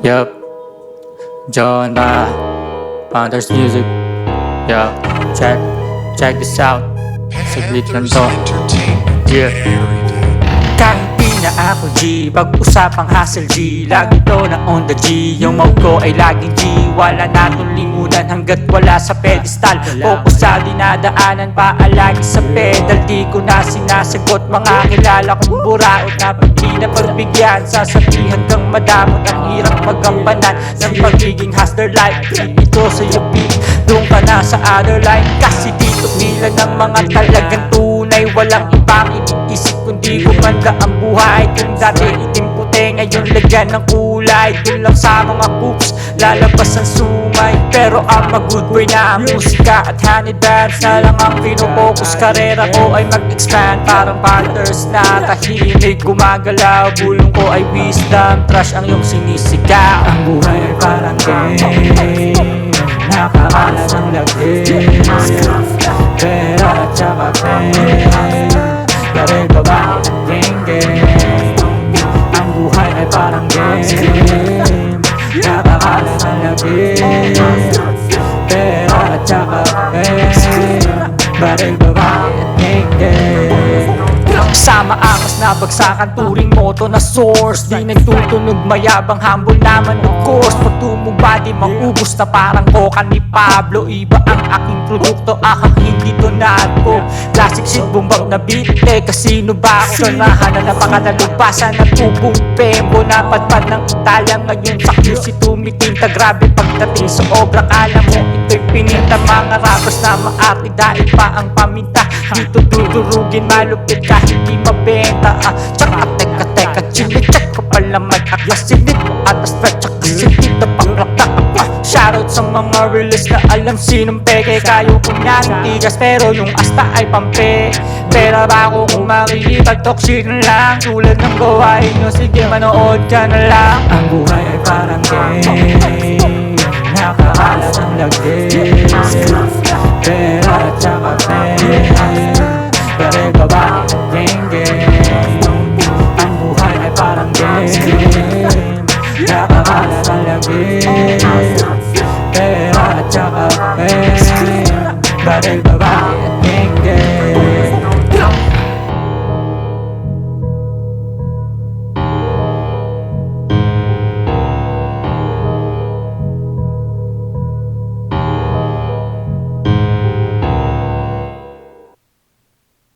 Yup, John Panthers Music. Yup, check this out. Saglit lang to. Yeah. Kahit di na ako G, pag-usapang hustle G, lagi to na on the G. Yung mouth ko ay laging G, wala natong limunan hanggat wala sa pedestal. Focus sa dinadaanan, paalagi sa pedal. Di ko na sinasagot mga kilala kong buraot na pag di na pagbigyan, sasabihan kang madamot. Ang hirap magampanan ng pagiging hustler life. Ito sa UP, doon ka na sa other line. Kasi dito pila ng mga talagang tunay, walang ibang iniisip kundi gumanda ang buhay. Kung dati itim puti, ngayon lagyan ng kulay. Dun lang sa mga coops, lalabas ang sumay. Pero ang mag-good boy na ang musika at honey dance na lang ang pinopokus. Karera ko ay mag-expand, parang Panthers na tahimik gumagalaw. Bulong ko ay wisdom, trash ang iyong sinisigaw. Ang buhay ay parang game, nakakala ng lagis. Pera at saka pain, pero babae at game. Ang buhay ay parang game, nakakala ng lagis. Pera at saka pain, pero babae at game. Sama angas na bagsakan, turing moto na source. Di nagtutunog mayabang, humble naman of course. Pag tumugba di maubos na parang koka ni Pablo. Iba ang aking produkto, hindi to nato. Classic shit, bumbang na beat, kasino ba ako? Sonahan na napakanalupasan at tubong pembo. Napadpad ng Italia ngayon sa QC tumitinta. Grabe pagdating sa obra, kala mo ito'y pininta. Mga rappers na maarte dahil pa ang paminta. Dito dudurugin malupit kahit di mabenta. Tsaka teka, chine-check ko pala may akasinit mo at stretch at kasi dito paklakta. Shoutout sa mga release na alam sinong peke. Kayo kung yan tigas pero yung asta ay pampe. Pera ba ako kung makikipag-talk shit na lang? Tulad ng gawain nyo, sige manood ka na lang. Ang buhay ay parang game, nakakala ng lagis. Pera at saka pain, pero babae at game. Ang buhay ay parang game, nakakala ng lagis. Pera at saka pain, pero